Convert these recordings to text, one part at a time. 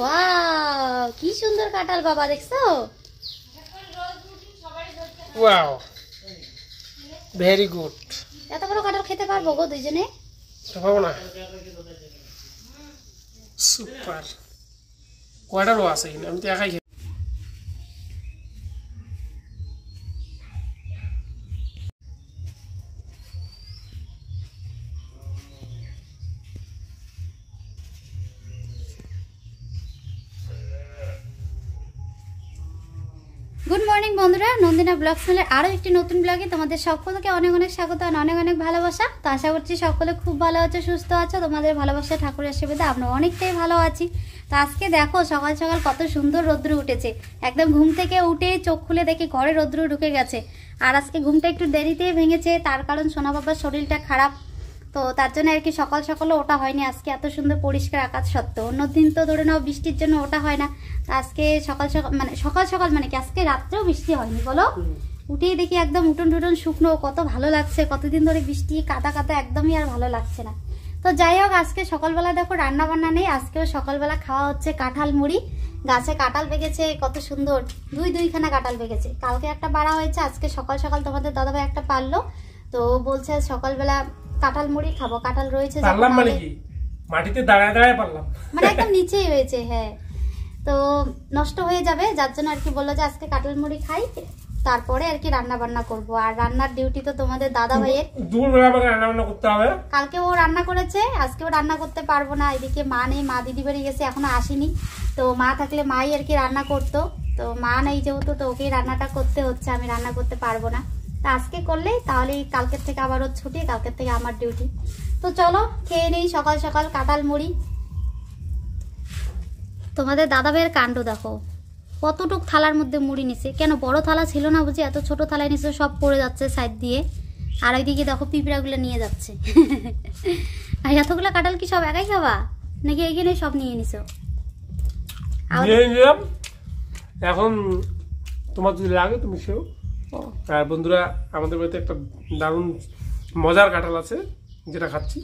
Wow, কি সুন্দর কাঁঠাল বাবা, দেখছো? Wow, very good. এত বড় কাঁঠাল খেতে পারবো গো দুইজনে? পাবো না, সুপার। কয়টা রো আছে? আমি তো একাই। গুড মর্নিং বন্ধুরা, নন্দিনা ব্লগ চ্যানেলের আরও একটি নতুন ব্লগে তোমাদের সকলকে অনেক অনেক স্বাগত আর অনেক অনেক ভালোবাসা। তো আশা করছি সকলে খুব ভালো আছো, সুস্থ আছো। তোমাদের ভালোবাসা ঠাকুরের আশীর্বাদে আমরা অনেকটাই ভালো আছি। তো আজকে দেখো সকাল সকাল কত সুন্দর রৌদ্র উঠেছে। একদম ঘুম থেকে উঠে চোখ খুলে দেখি ঘরে রৌদ্র ঢুকে গেছে। আর আজকে ঘুমটা একটু দেরিতেই ভেঙেছে, তার কারণ সোনা বাবার শরীরটা খারাপ, তো তার জন্য আর কি সকাল সকালে ওটা হয়নি। আজকে এত সুন্দর পরিষ্কার আকাশ সত্ত্বেও অন্যদিন তো ধরে নাও বৃষ্টির জন্য ওটা হয় না। আজকে সকাল সকাল মানে কি আজকে রাত্রেও বৃষ্টি হয়নি, বলো? উঠেই দেখি একদম উঠোন টুটন শুকনো, কত ভালো লাগছে। কতদিন ধরে বৃষ্টি কাদা কাদা একদমই আর ভালো লাগছে না। তো যাই হোক, আজকে সকালবেলা দেখো রান্না বান্না নেই। আজকেও সকালবেলা খাওয়া হচ্ছে কাঁঠাল মুড়ি। গাছে কাঁঠাল পেকেছে কত সুন্দর, দুইখানা কাঁঠাল পেকেছে। কালকে একটা পাড়া হয়েছে, আজকে সকাল সকাল তোমাদের দাদাভাই একটা পারলো। তো বলছে সকালবেলা কাঁঠাল মুড়ি খাবো। কাঁঠাল রয়েছে মানে কি মাটিতে দাঁড়ায় দাঁড়ায় পারলাম, মানে একদম নিচেই হয়েছে। হ্যাঁ, তো নষ্ট হয়ে যাবে, যার জন্য আর কি বললো যে আজকে কাঁঠাল মুড়ি খাই, তারপরে আর কি রান্না বান্না করবো। আর রান্নার ডিউটি তো তোমাদের দাদা ভাইয়ের, দুপুরবেলা আমাকে রান্না বান্না করতে হবে। কালকে ও রান্না করেছে, আজকেও রান্না করতে পারবো না। এদিকে মা নেই, মা দিদি বাড়ি গেছে, এখনো আসেনি। তো মা থাকলে মাই আর কি রান্না করতো, তো মা নেই যেহেতু, তো ওকেই রান্নাটা করতে হচ্ছে, আমি রান্না করতে পারবো না। তা আজকে করলেই তাহলে কালকের থেকে আবার ওর ছুটি, কালকের থেকে আমার ডিউটি। তো চলো খেয়ে নেই সকাল সকাল কাঁঠাল মুড়ি। তোমাদের দাদা ভাইয়ের কাণ্ড দেখো, কতটুক থালার মধ্যে মুড়ি নিছে। কেন বড় থালা ছিল না বুঝি, এত ছোট থালায় নিছে, সব পড়ে যাচ্ছে সাইড দিয়ে। আর ওইদিকে দেখো পিঁপড়াগুলো নিয়ে যাচ্ছে। আর এতগুলো কাঁঠাল কি সব একাই খাবা নাকি এইখানে সব নিয়ে নিছো? এখন তোমার যদি লাগে তুমি সেও। আর বন্ধুরা, আমাদের বাড়িতে একটা দারুণ মজার কাঁঠাল আছে, যেটা খাচ্ছি।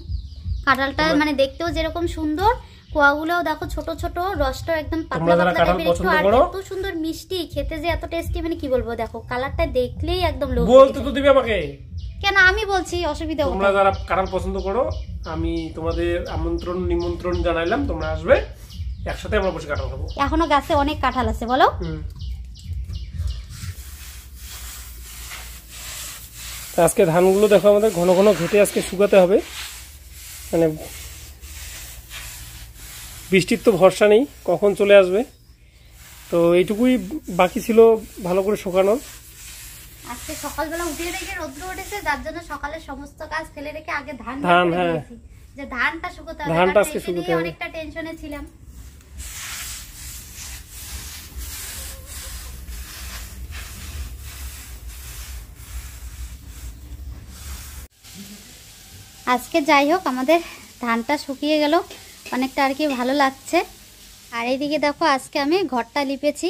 কাঁঠালটা মানে দেখতেও যেরকম সুন্দর, কোয়াগুলোও দেখো ছোট ছোট, রসটাও একদম পাতলা পাতলা টাইপের একটু, আর এত সুন্দর মিষ্টি, খেতে যে এত টেস্টি, মানে কি বলবো। দেখো কালারটা দেখলেই একদম লোভ। বলতে তো দিবে আমাকে কেন, আমি বলছি, অসুবিধা হবে। তোমরা যারা কাঁঠাল পছন্দ করো, আমি তোমাদের নিমন্ত্রণ জানাইলাম, তোমরা আসবে, একসাথে আমরা বসে কাঁঠাল খাবো। এখনো গাছে অনেক কাঁঠাল আছে, বলো? আজকে ধানগুলো দেখো আমাদের ঘন ঘন ঘেটে আজকে শুকাতে হবে, মানে বৃষ্টির তো ভরসা নেই, কখন চলে আসবে। তো এইটুকুই বাকি ছিল ভালো করে শুকানোর। আজকে সকালবেলা উঠে রেখে রোদ্র উঠেছে, যার জন্য সকালের সমস্ত কাজ ফেলে রেখে আগে ধান হ্যাঁ, যে ধানটা শুকাতে হবে, ধানটা আজকে শুকাতে হবে। অনেকটা টেনশনে ছিলাম। আজকে যাই হোক আমাদের ধানটা শুকিয়ে গেল, অনেকটা আর কি ভালো লাগছে। আর এইদিকে দেখো আজকে আমি ঘরটা লিপেছি,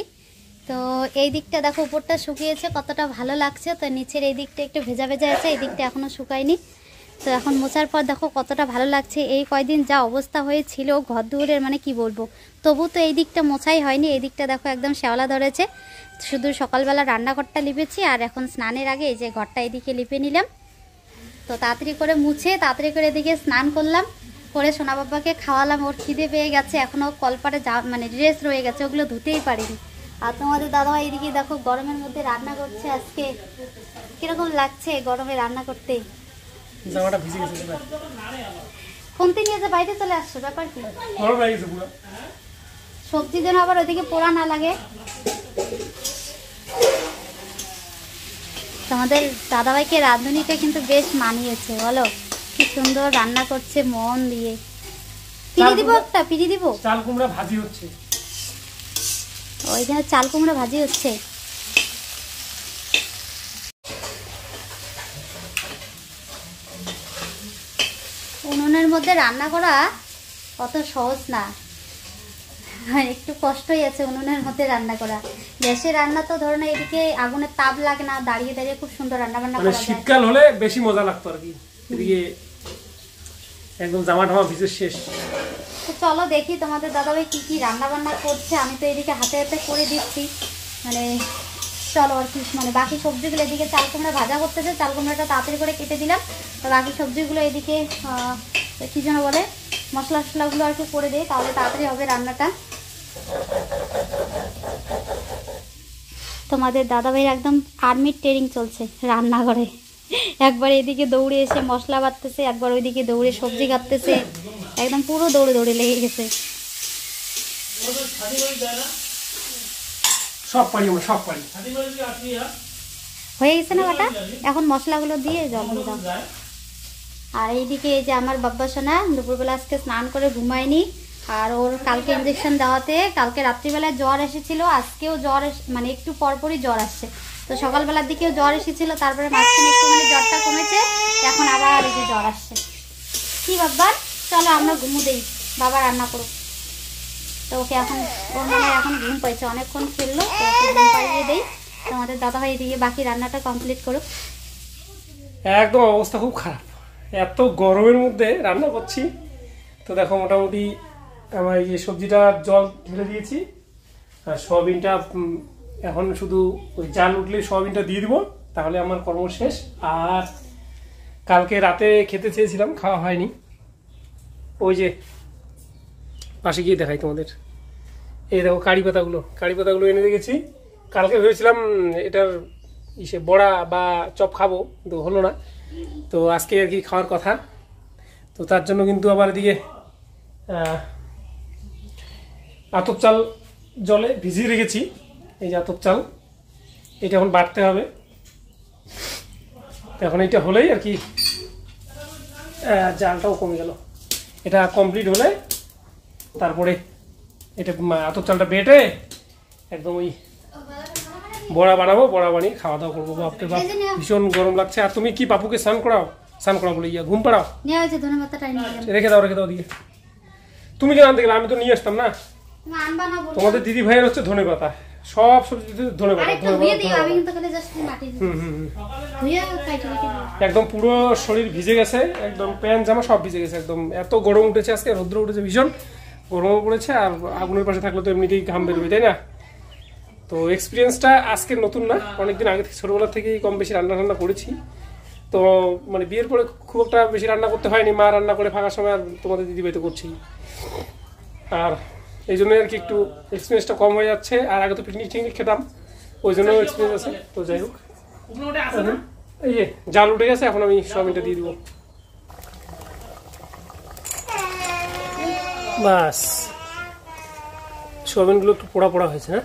তো এই দিকটা দেখো উপরটা শুকিয়েছে, কতটা ভালো লাগছে। তো নিচের এই দিকটা একটু ভেজা ভেজা আছে, এই দিকটা এখনও শুকায়নি। তো এখন মোছার পর দেখো কতটা ভালো লাগছে। এই কয়দিন যা অবস্থা হয়েছিল ঘর দুয়ারের, মানে কি বলবো, তবু তো এই দিকটা মোছাই হয়নি। এই দিকটা দেখো একদম শ্যাওলা ধরেছে। শুধু সকালবেলা রান্নাঘরটা লিপেছি, আর এখন স্নানের আগে এই যে ঘরটা এদিকে লিপে নিলাম। তো তাড়াতাড়ি করে মুছে তাড়াতাড়ি করে এদিকে স্নান করলাম, করে সোনা বাবাকে খাওয়ালাম। ওর খিদে পেয়ে গেছে, এখনও কলপারে মানে ড্রেস রয়ে গেছে, ওগুলো ধুতেই পারিনি। আর তোমাদের দাদা এদিকে দেখো গরমের মধ্যে রান্না করছে। আজকে কিরকম লাগছে গরমে রান্না করতে? কমতে নিয়ে যে বাইরে চলে আসছো, ব্যাপার কি? সবজি যেন আবার ওইদিকে পোড়া না লাগে। তোমাদের দাদাভাইকে রাঁধুনিটা কিন্তু বেশ মানিয়েছে, বলো? কি সুন্দর রান্না করছে মন দিয়ে। পিড়ি দিব, একটা পিড়ি দিব। চাল কুমড়া ভাজি হচ্ছে, ওইখানে চাল কুমড়া ভাজি হচ্ছে। উনুনের মধ্যে রান্না করা কত সহজ না, একটু কষ্টই আছে উনুনের মধ্যে রান্না করা। গ্যাসে রান্না তো ধরো না, এদিকে আগুনের তাপ লাগে না, দাঁড়িয়ে দাঁড়িয়ে খুব সুন্দর রান্না বান্না করা যায়। শীতকাল হলে বেশি মজা লাগতো আর কি। এদিকে একদম জামা টামা ভিজে শেষ। তো চলো দেখি তোমাদের দাদাভাই কি কি রান্না বান্না করছে। আমি তো এদিকে হাতে হাতে করে দিচ্ছি, মানে চলো আর কি, মানে বাকি সবজিগুলো এদিকে চাল কুমড়া ভাজা করতেছে, চাল কুমড়াটা তাড়াতাড়ি করে কেটে দিলাম। তো বাকি সবজিগুলো এদিকে কী যেন বলে মশলা টশলাগুলো আর কি করে দিই, তাহলে তাড়াতাড়ি হবে রান্নাটা। তোমাদের দাদাভাইয়ের একদম আর্মির ট্রেনিং চলছে রান্নাঘরে, একবার এদিকে দৌড়ে এসে মশলা বাটতেছে, একবার ওইদিকে দৌড়ে সবজি কাটতেছে, একদম পুরো দৌড়ে দৌড়ে লেগে গেছে। সব পারি আমরা, সব পারি। হয়ে গেছে না বাটা? এখন মশলাগুলো দিয়ে জল দিয়ে দাও। আর এইদিকে এই যে আমার বাব্বা সোনা দুপুরবেলা আজকে স্নান করে ঘুমায়নি, আর ওর কালকে ইঞ্জেকশন দেওয়াতে কালকে রাত্রিবেলায় জ্বর এসেছিল, আজকেও জ্বর মানে একটু পরপরই জ্বর আসছে। তো সকালবেলার দিকেও জ্বর এসেছিল, তারপরে মাঝখানে একটু মানে জ্বরটা কমেছে, এখন আবার এই যে জ্বর আসছে। কি বাবা, চলো আমরা ঘুমু দেই, বাবা রান্না করো। তো ওকে এখন ওর মনে হয় এখন ঘুম পাইছে, অনেকক্ষণ খেললো, তো ওকে ঘুম পাইয়ে দেই। তোমাদের দাদাভাই এদিকে বাকি রান্নাটা কমপ্লিট করুক। একদম অবস্থা খুব খারাপ, এত গরমের মধ্যে রান্না করছি। তো দেখো মোটামুটি আমার এই সবজিটা জল ঢেলে দিয়েছি, আর সয়াবিনটা এখন শুধু ওই জাল উঠলে সয়াবিনটা দিয়ে দিব, তাহলে আমার কর্ম শেষ। আর কালকে রাতে খেতে চেয়েছিলাম, খাওয়া হয়নি। ওই যে পাশে গিয়ে দেখাই তোমাদের, এই দেখো কারি পাতাগুলো এনে রেখেছি। কালকে ভেবেছিলাম এটার বড়া বা চপ খাবো, কিন্তু হলো না। তো আজকে আর কি খাওয়ার কথা। তো তার জন্য কিন্তু আবার এদিকে আতপ চাল জলে ভিজিয়ে রেখেছি। এই যে আতপ চাল, এটা এখন বাটতে হবে। এখন এটা হলেই আর কি জালটাও কমে গেল। এটা কমপ্লিট হলে তারপরে এটা আতপ চালটা বেটে একদম ওই বড়া বানাবো, বড়া বানিয়ে খাওয়া দাওয়া করবো। বাপরে বাপ, ভীষণ গরম লাগছে। আর তুমি কি পাপুকে স্নান করাও বলে ঘুম পাড়াও? রেখে দাও দিকে। তুমি কেন আনতে গেলে? আমি তো নিয়ে আসতাম না। তোমাদের দিদি ভাইয়ের হচ্ছে ধনে পাতা, সব সবজিতে ধনে পাতা। একদম পুরো শরীর ভিজে গেছে, একদম প্যান্ট জামা সব ভিজে গেছে একদম। এত গরম উঠেছে আজকে, রৌদ্র উঠেছে ভীষণ, গরমও পড়েছে। আর আগুনের পাশে থাকলে তো এমনিতেই ঘাম বেরোবে, তাই না? তো এক্সপিরিয়েন্সটা আজকের নতুন না, অনেকদিন আগে থেকে ছোটবেলা থেকেই কম বেশি রান্না করেছি। তো মানে বিয়ের পরে খুব একটা বেশি রান্না করতে হয়নি, মা রান্না করে ফাঁকার সময়, আর তোমাদের দিদিভাই তো করছি। আর এই জন্য আর কি একটু এক্সপিরিয়েন্সটা কম হয়ে যাচ্ছে। আর আগে তো পিকনিক খেতাম, ওই জন্য এক্সপিরিয়েন্স আছে। তো যাই হোক, এই যে জাল উঠে গেছে, এখন আমি সয়াবিনটা দিয়ে দিব। বাস, সয়াবিনগুলো একটু পোড়া পোড়া হয়েছে না?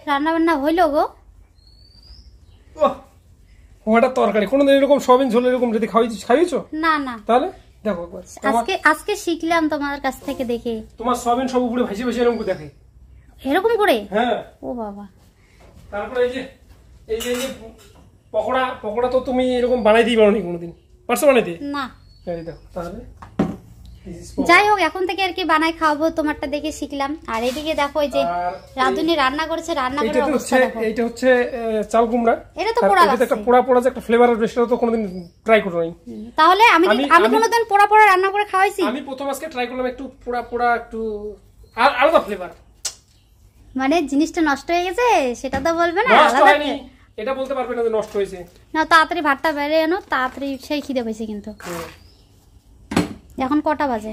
রান্না বান্না হইলো গো? ওটা তরকারি কোনোদিন এরকম সয়াবিন ঝোল এরকম যদি খাইয়েছো? না না। তাহলে দেখো একবার, আজকে শিখলাম তোমার কাছ থেকে দেখে। তোমার সয়াবিন সব উপরে ভাসি ভাসি এরকম দেখে, এরকম করে? হ্যাঁ। ও বাবা। তারপরে এই যে পকোড়া তো তুমি এরকম বানাই দিই বানানি কোনোদিন? পারছো বানাইতে? না। এই দেখো তাহলে। যাই হোক, এখন থেকে আর কি বানাই খাওয়াবো, তোমারটা দেখে শিখলাম। আর এদিকে দেখো এই যে রাধুনি রান্না করেছে, রান্না করে অবস্থা দেখো। এইটা হচ্ছে চাল কুমড়া। এটা তো পোড়া লাগছে, এটা একটা পোড়া যে একটা ফ্লেভার আসবে, সেটা তো কোনোদিন ট্রাই করো নাই। তাহলে আমি কোনোদিন পোড়া রান্না করে খাওয়াইছি? আমি প্রথম আজকে ট্রাই করলাম, একটু পোড়া একটু আলাদা ফ্লেভার। মানে জিনিসটা নষ্ট হয়ে গেছে সেটা তো বলবে না, আলাদা এটা বলতে পারবে না যে নষ্ট হয়েছে। না, তাড়াতাড়ি ভাতটা বেড়ে এনো, তাড়াতাড়ি সেই খিদে পেয়েছে। কিন্তু এখন কটা বাজে?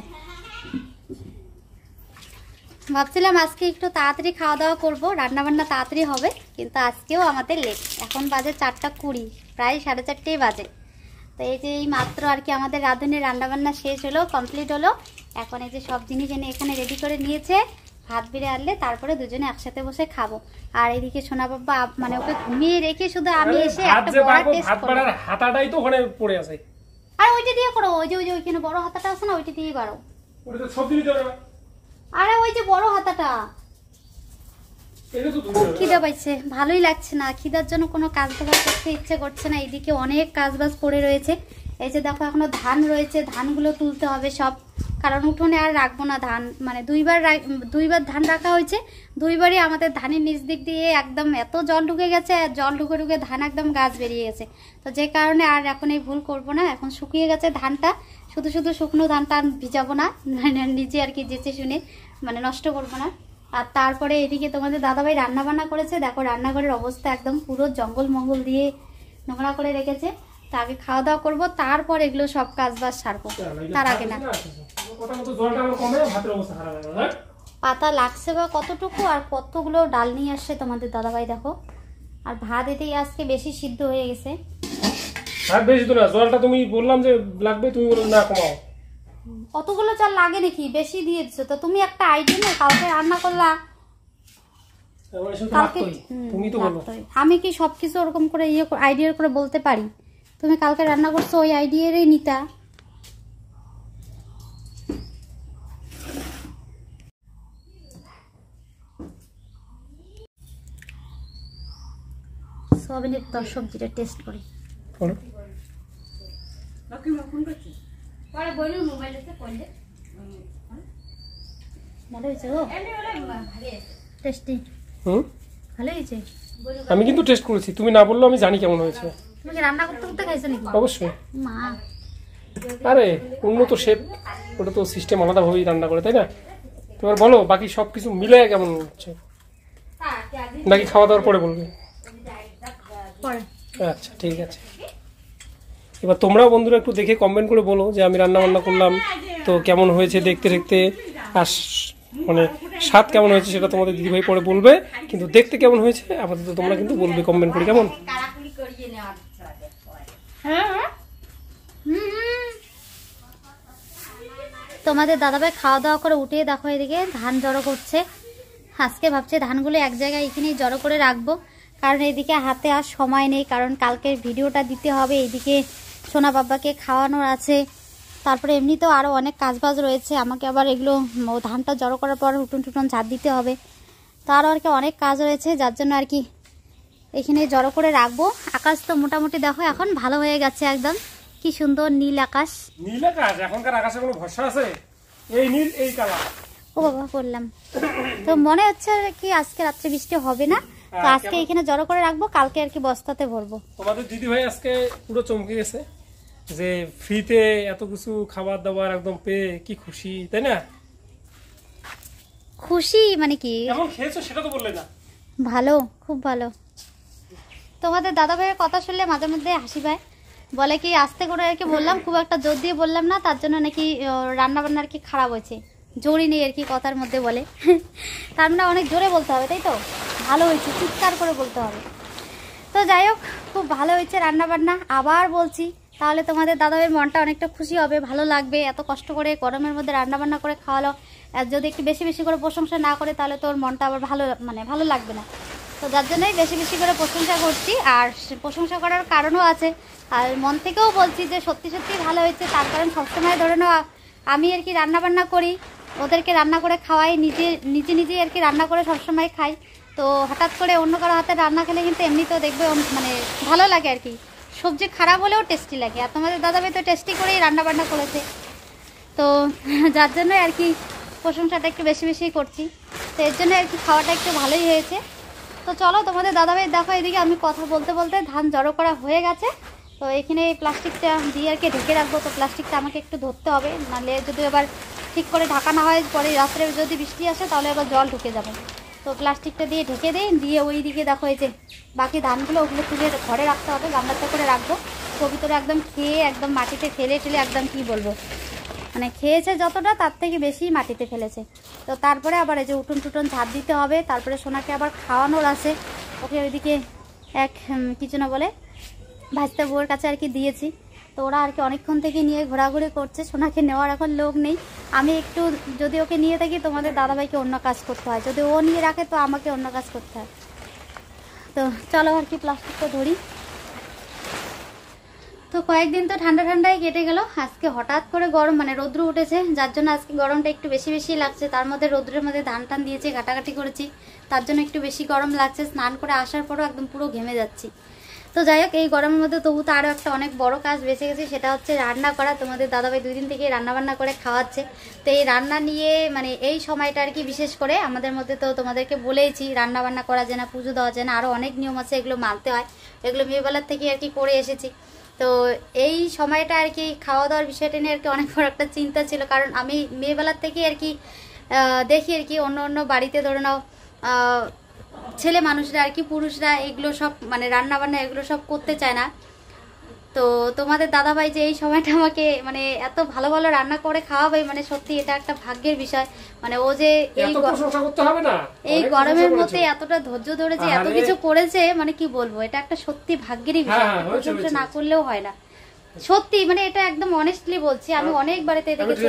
ভাবছিলাম আজকে একটু তাড়াতাড়ি খাওয়া দাওয়া করবো, রান্না বান্না তাড়াতাড়ি হবে, কিন্তু আজকেও আমাদের লেট। এখন বাজে 4:20, প্রায় 4:30 বাজে। তো এই যে এই মাত্র আর কি আমাদের রাঁধুনির রান্না বান্না শেষ হলো, কমপ্লিট হলো। এখন এই যে সব জিনিস এনে এখানে রেডি করে নিয়েছে, ভাত বেড়ে আনলে তারপরে দুজনে একসাথে বসে খাবো। আর এইদিকে সোনা বাবা মানে ওকে ঘুমিয়ে রেখে শুধু আমি এসে একটা বড় টেস্ট করব। হাতাটাই তো ওখানে পড়ে আছে। আর ওইটা দিয়ে করো, ওই যে ওইখানে বড় হাতাটা আছে না, ওইটা দিয়ে করো। ওটা তো সব দিনই দেবে না। আরে ওই যে বড় হাতাটা। এটা তো খুব খিদে পাইছে, ভালোই লাগছে না, খিদার জন্য কোনো কাজ বাজ করতে ইচ্ছে করছে না। এইদিকে অনেক কাজ বাজ পড়ে রয়েছে। এই যে দেখো এখনো ধান রয়েছে, ধানগুলো তুলতে হবে সব, কারণ উঠোনে আর রাখবো না ধান। মানে দুইবার ধান রাখা হয়েছে, দুইবারই আমাদের ধানের নিচ দিক দিয়ে একদম এত জল ঢুকে গেছে, জল ঢুকে ধান একদম গাছ বেরিয়ে গেছে। তো যে কারণে আর এখন এই ভুল করবো না, এখন শুকিয়ে গেছে ধানটা, শুধু শুধু শুকনো ধান টান ভিজাবো না, নিজে আর কি যেচে শুনে মানে নষ্ট করবো না। আর তারপরে এদিকে তোমাদের দাদাভাই রান্না বান্না করেছে। দেখো রান্নাঘরের অবস্থা একদম পুরো জঙ্গল মঙ্গল দিয়ে নোংরা করে রেখেছে। তা আগে খাওয়া দাওয়া করবো, তারপর এগুলো সব কাজ বাজ সারবো, তার আগে না। পাতা লাগছে বা কতটুকু, আর কতগুলো ডাল নিয়ে আসছে তোমাদের দাদাভাই দেখো। আর ভাত এতেই আজকে বেশি সিদ্ধ হয়ে গেছে। ভাত বেশি তো না, জলটা তুমি বললাম যে লাগবে, তুমি বললে না কমাও। অতগুলো চাল লাগে নাকি, বেশি দিয়ে দিছো তো। তুমি একটা আইডিয়া নেই, কালকে রান্না করলা, কালকে তুমি তো বলো। আমি কি সবকিছু ওরকম করে আইডিয়া করে বলতে পারি? তুমি কালকে রান্না করছো, ওই আইডিয়ারই নিতা। সোয়াবিনের তর সবজিটা টেস্ট করি। আমি কিন্তু টেস্ট করেছি, তুমি না বললেও আমি জানি কেমন হয়েছে। তুমি কি রান্না করতে করতে খাইছো নাকি? অবশ্যই। মা আরে উন্নত শেফ, ওটা তো সিস্টেম আলাদাভাবেই রান্না করে, তাই না? তোমার বলো বাকি সবকিছু মিলে কেমন হচ্ছে, নাকি খাওয়া দাওয়ার পরে বলবে? আচ্ছা ঠিক আছে। এবার তোমরাও বন্ধুরা একটু দেখে কমেন্ট করে বলো যে আমি রান্না বান্না করলাম তো কেমন হয়েছে দেখতে দেখতে, আর মানে স্বাদ কেমন হয়েছে সেটা তোমাদের দিদিভাই পরে বলবে, কিন্তু দেখতে কেমন হয়েছে আপাতত তোমরা কিন্তু বলবে কমেন্ট করে, কেমন? তোমাদের দাদাভাই খাওয়া দাওয়া করে উঠে দেখো এদিকে ধান জড়ো করছে। আজকে ভাবছি ধানগুলো এক জায়গায় এখানেই জড়ো করে রাখবো, কারণ এদিকে হাতে আর সময় নেই, কারণ কালকের ভিডিওটা দিতে হবে, এইদিকে সোনা বাবাকে খাওয়ানোর আছে, তারপরে এমনিতেও আরও অনেক কাজবাজ রয়েছে। আমাকে আবার এগুলো ধানটা জড়ো করার পর উঠুন টুটুন ঝাড় দিতে হবে, তারও আর কি অনেক কাজ রয়েছে, যার জন্য আর কি এখানে জড়ো করে রাখবো। আকাশ তো মোটামুটি দেখো এখন ভালো হয়ে গেছে, একদম কি সুন্দর নীল আকাশ। নীল আকাশ? এখনকার আকাশে কোনো ভরসা আছে? এই নীল এই কালার। ও বাবা বললাম তো, মনে হচ্ছে কি আজকে রাত্রে বৃষ্টি হবে না, তো আজকে এখানে জড়ো করে রাখবো, কালকে আর কি বস্তাতে ভরবো। তোমাদের দিদিভাই আজকে পুরো চমকে গেছে যে ফ্রিতে এত কিছু খাবার দাবার একদম পেয়ে কি খুশি, তাই না? খুশি মানে কি, কেমন খেয়েছো সেটা তো বললে না। ভালো, খুব ভালো। তোমাদের দাদাভাইয়ের কথা শুনলে মাঝে মধ্যে হাসি পায়, বলে কি আস্তে করে আর কি বললাম, খুব একটা জোর দিয়ে বললাম না, তার জন্য নাকি রান্না বান্না আর কি খারাপ হয়েছে, জোরই নেই আর কি কথার মধ্যে বলে। তার মানে অনেক জোরে বলতে হবে, তাই তো? ভালো হয়েছে চিৎকার করে বলতে হবে। তো যাই হোক, খুব ভালো হয়েছে রান্না বান্না, আবার বলছি, তাহলে তোমাদের দাদাভাইয়ের মনটা অনেকটা খুশি হবে, ভালো লাগবে। এত কষ্ট করে গরমের মধ্যে রান্না বান্না করে খাওয়ালো, আর যদি একটু বেশি বেশি করে প্রশংসা না করে তাহলে তোর মনটা আবার ভালো লাগবে না। তো যার জন্যই বেশি বেশি করে প্রশংসা করছি, আর প্রশংসা করার কারণও আছে, আর মন থেকেও বলছি যে সত্যি সত্যি ভালো হয়েছে। তার কারণ সবসময় ধরে নাও আমি আর কি রান্না বান্না করি, ওদেরকে রান্না করে খাওয়াই, নিজে আর কি রান্না করে সবসময় খাই, তো হঠাৎ করে অন্য কারো হাতে রান্না খেলে কিন্তু এমনিতেও দেখবে মানে ভালো লাগে আর কি, সবজি খারাপ হলেও টেস্টি লাগে। আর তোমাদের দাদাভাই তো টেস্টি করেই রান্না বান্না করেছে, তো যার জন্য আর কি প্রশংসাটা একটু বেশি বেশি করছি, তো এর জন্য আর কি খাওয়াটা একটু ভালোই হয়েছে। তো চলো তোমাদের দাদাভাই দেখো এদিকে আমি কথা বলতে বলতে ধান জড়ো করা হয়ে গেছে, তো এখানে প্লাস্টিকটা দিয়ে আর কি ঢেকে রাখবো। তো প্লাস্টিকটা আমাকে একটু ধরতে হবে, নাহলে যদি আবার ঠিক করে ঢাকা না হয়, পরে রাত্রে যদি বৃষ্টি আসে তাহলে আবার জল ঢুকে যাবে। তো প্লাস্টিকটা দিয়ে ঢেকে দিই, দিয়ে ওই দিকে দেখো এই যে বাকি ধানগুলো ওগুলো তুলে ঘরে রাখতে হবে, গামলাতে করে রাখবো। তো ভিতরে একদম খেয়ে একদম মাটিতে ফেলে একদম কি বলবো, মানে খেয়েছে যতটা তার থেকে বেশি মাটিতে ফেলেছে। তো তারপরে আবার এই যে উঠুন টুটুন ঝাড় দিতে হবে, তারপরে সোনাকে আবার খাওয়ানোর আছে। ওকে ওইদিকে কিছু না বলে ভাজতে বউয়ের কাছে আর কি দিয়েছি, তো ওরা আর কি অনেকক্ষণ থেকে নিয়ে ঘোরাঘুরি করছে। সোনাকে নেওয়ার এখন লোক নেই, আমি একটু যদি ওকে নিয়ে থাকি তোমাদের দাদাভাইকে অন্য কাজ করতে হয়, যদি ও নিয়ে রাখে তো আমাকে অন্য কাজ করতে হয়। তো চলো আর কি প্লাস্টিকটা ধরি। তো কয়েকদিন তো ঠান্ডা ঠান্ডায় কেটে গেল, আজকে হঠাৎ করে গরম মানে রৌদ্র উঠেছে, যার জন্য আজকে গরমটা একটু বেশি বেশি লাগছে। তার মধ্যে রৌদ্রের মধ্যে ধান টান দিয়েছি, ঘাটাঘাটি করেছি, তার জন্য একটু বেশি গরম লাগছে। স্নান করে আসার পরও একদম পুরো ঘেমে যাচ্ছি। তো যাই হোক, এই গরমের মধ্যে তবু তো আরও একটা অনেক বড় কাজ বেঁচে গেছে, সেটা হচ্ছে রান্না করা। তোমাদের দাদাভাই 2 দিন থেকে রান্নাবান্না করে খাওয়াচ্ছে, তো এই রান্না নিয়ে মানে এই সময়টা আর কি বিশেষ করে আমাদের মধ্যে তো তোমাদেরকে বলেইছি রান্নাবান্না করা যায় না, পুজো দেওয়া যায় না, আরও অনেক নিয়ম আছে, এগুলো মানতে হয়, এগুলো মেয়েবেলার থেকে আর কি করে এসেছি। তো এই সময়টা আর কি খাওয়া দাওয়ার বিষয়টা নিয়ে আর কি অনেক বড় একটা চিন্তা ছিল, কারণ আমি মেয়েবেলার থেকে আর কি দেখি আর কি অন্য অন্য বাড়িতে ধরে নাও ছেলে মানুষরা আর কি, পুরুষরা এগুলো সব মানে রান্না বান্না এগুলো সব করতে চায় না। তো তোমাদের দাদাভাই যে এই সময়টা আমাকে মানে এত ভালো ভালো রান্না করে খাওয়াবে, মানে সত্যি এটা একটা ভাগ্যের বিষয়। মানে ও যে এই গরমের মধ্যে এতটা ধৈর্য ধরে যে এত কিছু করেছে, মানে কি বলবো, এটা একটা সত্যি ভাগ্যেরই বিষয়, প্রশংসা না করলেও হয় না। সত্যি মানে এটা একদম অনেস্টলি বলছি, আমি অনেক বাড়িতে দেখেছি।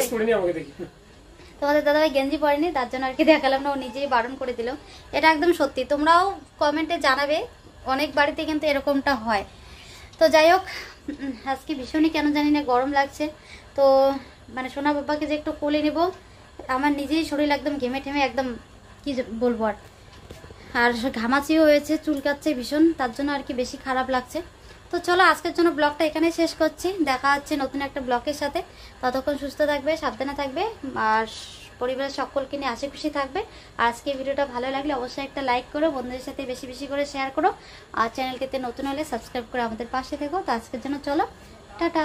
তোমাদের দাদাভাই গেঞ্জি পরেনি, তার জন্য আর কি দেখালাম না, ও নিজেই বারণ করে দিল। এটা একদম সত্যি, তোমরাও কমেন্টে জানাবে, অনেক বাড়িতে কিন্তু এরকমটা হয়। তো যাই হোক, আজকে ভীষণই কেন জানি না গরম লাগছে। তো মানে সোনা বাবাকে যে একটু কোলে নেব, আমার নিজেই শরীর একদম ঘেমে ঠেমে একদম কি বলবো আর ঘামাচিও হয়েছে, চুলকাচ্ছে ভীষণ, তার জন্য আর কি বেশি খারাপ লাগছে। তো চলো আজকের জন্য ব্লগটা এখানে শেষ করছি, দেখা হচ্ছে নতুন একটা ব্লগের সাথে। ততক্ষণ সুস্থ থাকবে, সাবধানে থাকবে, আর পরিবারের সকলকে নিয়ে হাসি খুশি থাকবে। আর আজকে ভিডিওটা ভালো লাগলে অবশ্যই একটা লাইক করো, বন্ধুদের সাথে বেশি বেশি করে শেয়ার করো, আর চ্যানেলটিতে নতুন হলে সাবস্ক্রাইব করে আমাদের পাশে থেকো। তো আজকের জন্য চলো, টাটা।